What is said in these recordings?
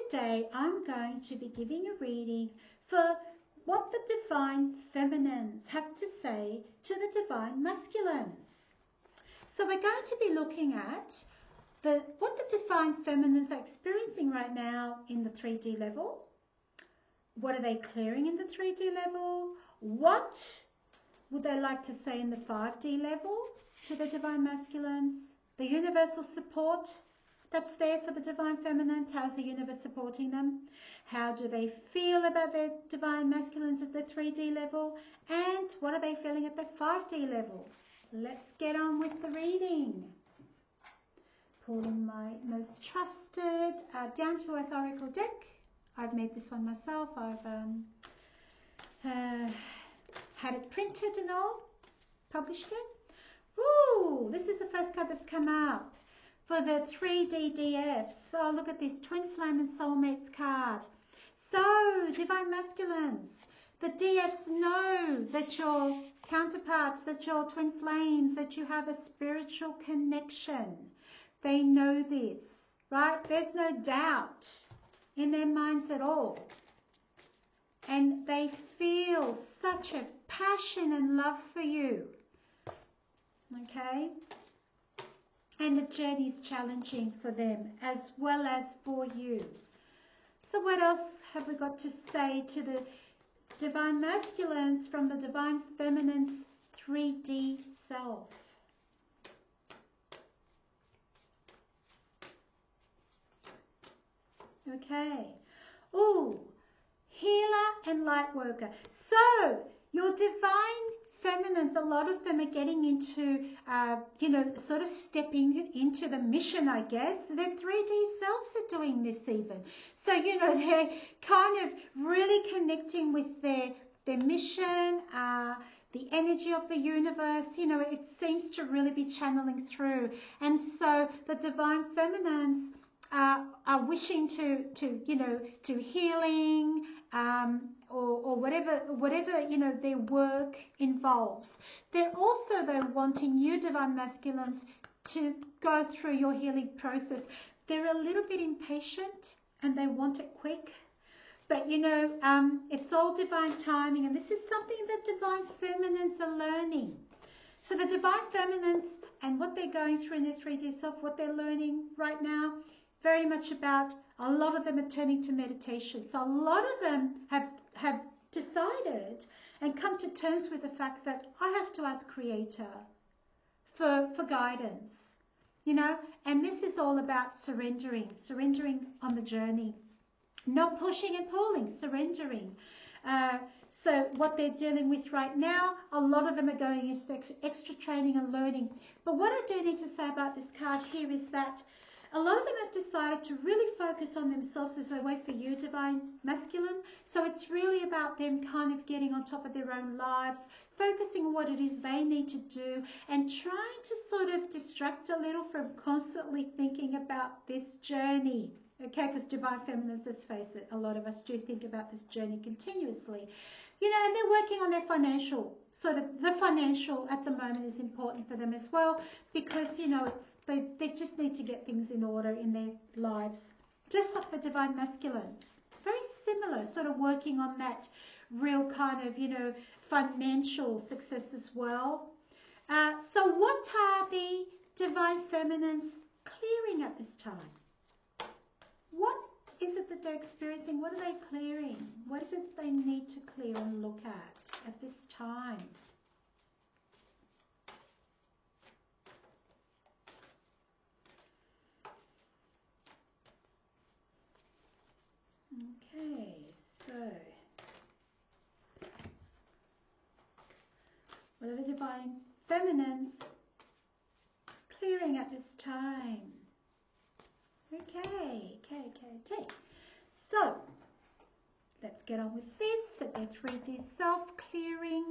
today I'm going to be giving a reading for what the Divine Feminines have to say to the Divine Masculines. So we're going to be looking at what the Divine Feminines are experiencing right now in the 3D level. What are they clearing in the 3D level? What would they like to say in the 5D level to the Divine Masculines? The universal support that's there for the Divine Feminines. How's the universe supporting them? How do they feel about their Divine Masculines at the 3D level? And what are they feeling at the 5D level? Let's get on with the reading. Pulling my most trusted down-to-earth oracle deck. I've made this one myself. I've had it printed and all, published it. Ooh, this is the first card that's come up for the 3D DFs. So look at this, Twin Flame and Soulmates card. So, Divine Masculines, the DFs know that your counterparts, that your twin flames, that you have a spiritual connection. They know this, right? There's no doubt in their minds at all. And they feel such a passion and love for you. Okay? And the journey is challenging for them as well as for you. So what else have we got to say to the Divine Masculines from the Divine Feminine's 3D self? Okay. Ooh, healer and light worker. So your Divine Feminines, a lot of them are getting into, sort of stepping into the mission, I guess. Their 3D selves are doing this even. So, they're kind of really connecting with their mission, the energy of the universe. It seems to really be channeling through. And so the Divine Feminines are wishing to healing, or whatever their work involves. They're also though wanting you Divine Masculines to go through your healing process. They're a little bit impatient and they want it quick, but it's all divine timing, and this is something that Divine Feminines are learning. So the Divine Feminines and what they're going through in their 3D self, what they're learning right now, very much about, a lot of them are turning to meditation. So a lot of them have decided and come to terms with the fact that I have to ask Creator for guidance, and this is all about surrendering on the journey, not pushing and pulling, surrendering. So what they're dealing with right now, a lot of them are going into extra training and learning. But what I do need to say about this card here is that a lot of them have decided to really focus on themselves as they wait for you, Divine Masculine. So it's really about them kind of getting on top of their own lives, focusing on what it is they need to do, and trying to sort of distract a little from constantly thinking about this journey. Okay, because Divine Feminines, let's face it, a lot of us do think about this journey continuously. And they're working on their financial, the financial at the moment is important for them as well, because, they just need to get things in order in their lives. Just like the Divine Masculines. It's very similar, sort of working on that real kind of, financial success as well. So what are the Divine Feminines clearing at this time? What is it that they're experiencing? What are they clearing? What is it they need to clear and look at this time? Okay, so what are the Divine Feminines clearing at this time? Okay. So, let's get on with this. At their 3D self-clearing,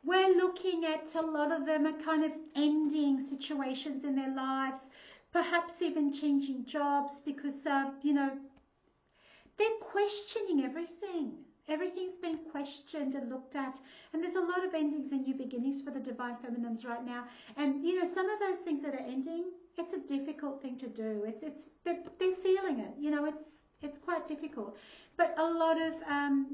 we're looking at a lot of them are kind of ending situations in their lives, perhaps even changing jobs because, they're questioning everything. Everything's been questioned and looked at, and there's a lot of endings and new beginnings for the Divine Feminines right now. And some of those things that are ending, it's a difficult thing to do. They're feeling it. It's quite difficult. But a lot of,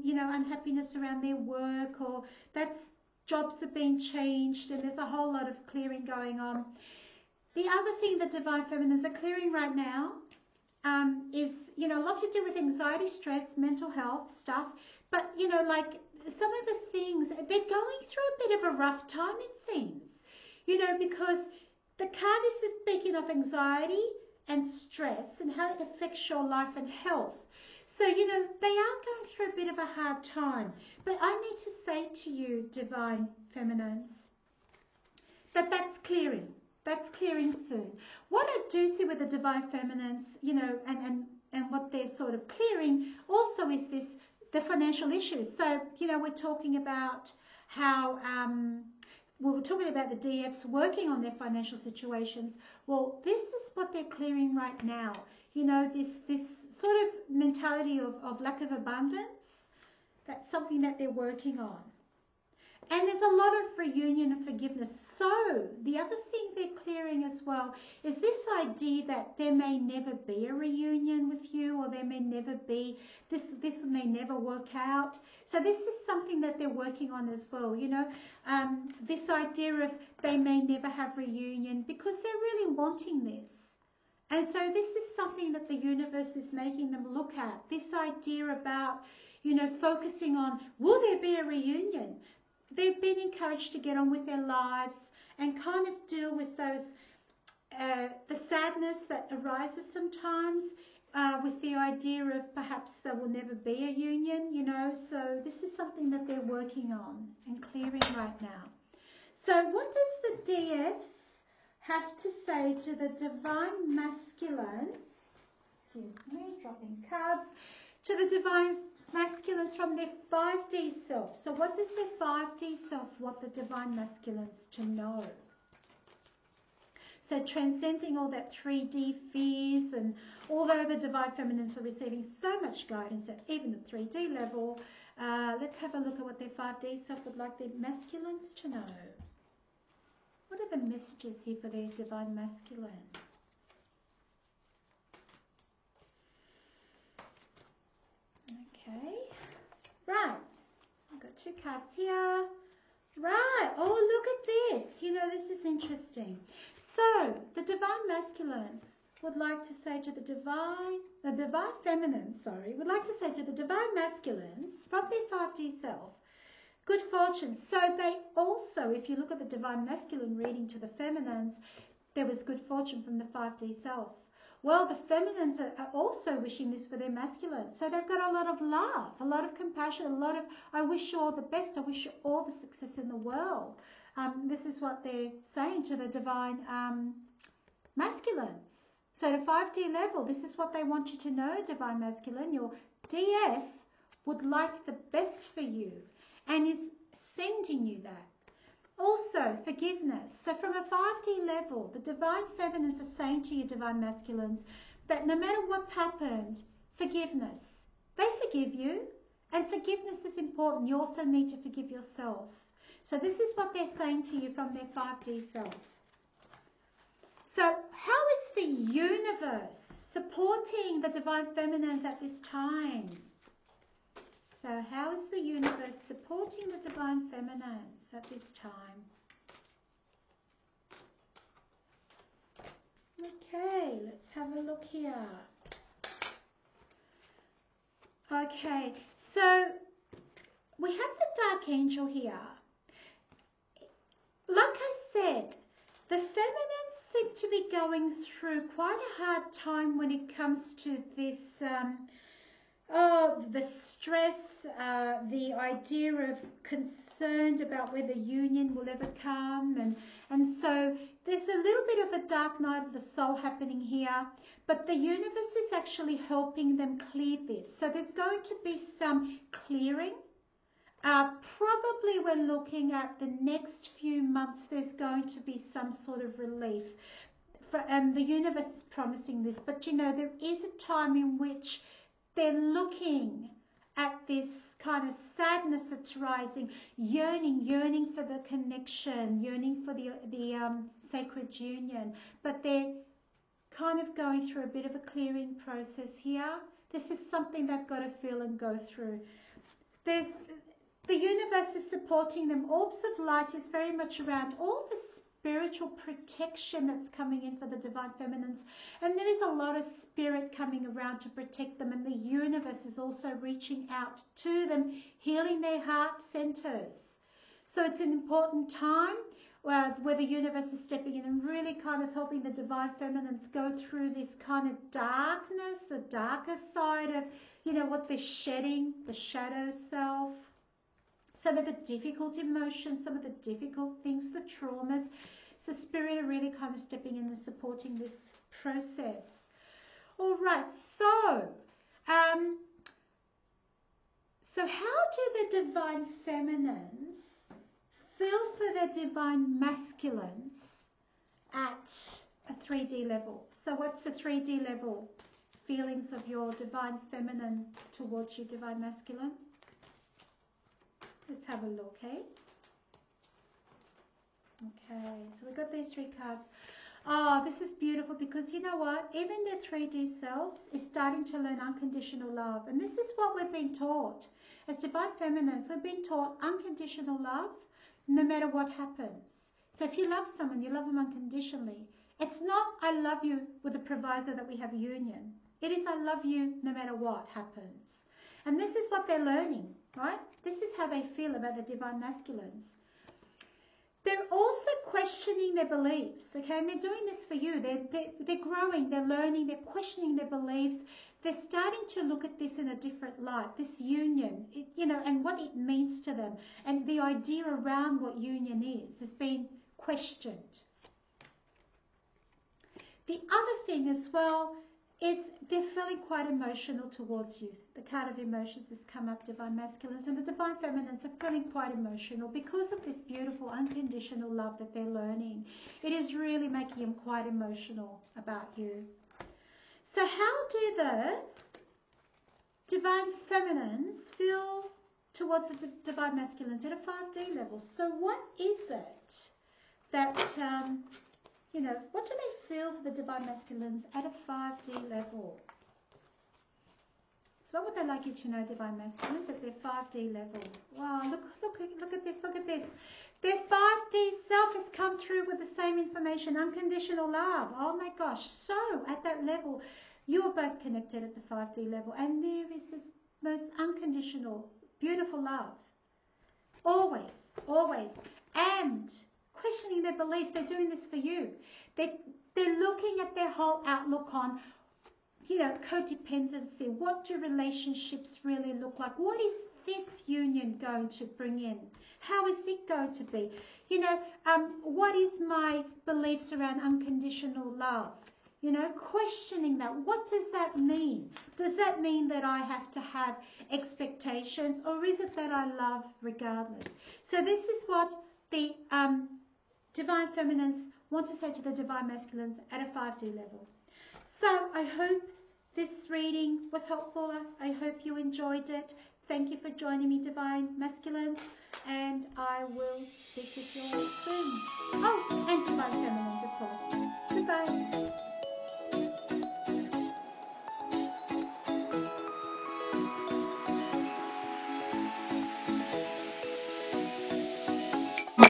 you know, unhappiness around their work, or that's jobs have been changed and there's a whole lot of clearing going on. The other thing that Divine Feminines are clearing right now is, you know, a lot to do with anxiety, stress, mental health stuff. But, you know, like some of the things, they're going through a bit of a rough time, it seems. You know, because the card is speaking of anxiety and stress and how it affects your life and health. So, you know, they are going through a bit of a hard time. But I need to say to you, Divine Feminines, that that's clearing. That's clearing soon. What I do see with the Divine Feminines, you know, and what they're sort of clearing also is this, the financial issues. So, you know, we're talking about how, we were talking about the DFs working on their financial situations. Well, this is what they're clearing right now. You know, this sort of mentality of lack of abundance, that's something that they're working on. And there's a lot of reunion and forgiveness. So the other thing they're clearing as well is this idea that there may never be a reunion with you, or there may never be, this may never work out. So this is something that they're working on as well, you know, this idea of they may never have reunion because they're really wanting this. And so this is something that the universe is making them look at, this idea about, you know, focusing on, will there be a reunion? They've been encouraged to get on with their lives and kind of deal with those, the sadness that arises sometimes with the idea of perhaps there will never be a union, you know. So this is something that they're working on and clearing right now. So what does the DFs have to say to the Divine Masculines? Excuse me, dropping cards. To the Divine Masculines from their 5D self. So what does their 5D self want the Divine Masculines to know? So transcending all that 3D fears, and although the Divine Feminines are receiving so much guidance at even the 3D level, let's have a look at what their 5D self would like their masculines to know. What are the messages here for their Divine Masculine? Okay, right, I've got two cards here. Right, oh, look at this. You know, this is interesting. So, the Divine Masculines would like to say to the Divine Feminines, would like to say to the Divine Masculines from their 5D self, good fortune. So they also, if you look at the Divine Masculine reading to the Feminines, there was good fortune from the 5D self. Well, the Feminines are also wishing this for their masculine. So they've got a lot of love, a lot of compassion, a lot of, I wish you all the best, I wish you all the success in the world. This is what they're saying to the Divine Masculines. So the 5D level, this is what they want you to know, Divine Masculine. Your DF would like the best for you and is sending you that. Also, forgiveness. So from a 5D level, the Divine Feminines are saying to you, Divine Masculines, that no matter what's happened, forgiveness. They forgive you, and forgiveness is important. You also need to forgive yourself. So this is what they're saying to you from their 5D self. So how is the universe supporting the Divine Feminines at this time? So how is the universe supporting the Divine Feminines at this time? Okay, let's have a look here. Okay, so we have the Dark Angel here. Like I said, the Feminines seem to be going through quite a hard time when it comes to this the stress, the idea of concerned about whether union will ever come, and so there's a little bit of a dark night of the soul happening here, but the universe is actually helping them clear this. So there's going to be some clearing. Probably we're looking at the next few months, there's going to be some sort of relief. And the universe is promising this, but you know, there is a time in which they're looking at this kind of sadness that's rising, yearning for the connection, yearning for the sacred union. But they're kind of going through a bit of a clearing process here. This is something they've got to feel and go through. The universe is supporting them. Orbs of light is very much around all the spiritual protection that's coming in for the divine feminines. And there is a lot of spirit coming around to protect them. And the universe is also reaching out to them, healing their heart centers. So it's an important time where the universe is stepping in and really kind of helping the divine feminines go through this kind of darkness, the darker side of, what they're shedding, the shadow self, some of the difficult emotions, some of the difficult things, the traumas. So spirit are really kind of stepping in and supporting this process. All right, so how do the divine feminines feel for their divine masculines at a 3D level? So what's the 3D level? Feelings of your divine feminine towards your divine masculine. Let's have a look, eh? Okay, so we've got these 3 cards. Oh, this is beautiful because you know what? Even their 3D selves is starting to learn unconditional love. And this is what we're being taught. As divine feminines, we're being taught unconditional love no matter what happens. So if you love someone, you love them unconditionally. It's not I love you with the proviso that we have a union. It is I love you no matter what happens. And this is what they're learning, right? This is how they feel about the divine masculines. They're also questioning their beliefs, okay? And they're doing this for you. They're growing, they're learning, they're questioning their beliefs. They're starting to look at this in a different light, this union, and what it means to them. And the idea around what union is being questioned. The other thing as well is they're feeling quite emotional towards you. The card of emotions has come up, divine masculines, and the divine feminines are feeling quite emotional because of this beautiful unconditional love that they're learning. It is really making them quite emotional about you. So how do the divine feminines feel towards the divine masculines at a 5D level? So what is it that, what do they feel for the divine masculines at a 5D level? So what would they like you to know, divine masculines, at their 5D level? Wow, look at this, look at this. Their 5D self has come through with the same information, unconditional love. Oh my gosh. So at that level, you are both connected at the 5D level. And there is this most unconditional, beautiful love. Always, always. And questioning their beliefs. They're doing this for you. They're looking at their whole outlook on, codependency. What do relationships really look like? What is this union going to bring in? How is it going to be? What is my beliefs around unconditional love? Questioning that. What does that mean? Does that mean that I have to have expectations, or is it that I love regardless? So this is what the divine feminines want to say to the divine masculines at a 5D level. So I hope this reading was helpful. I hope you enjoyed it. Thank you for joining me, divine masculines, and I will speak with you all soon. Oh, and divine feminines, of course. Goodbye.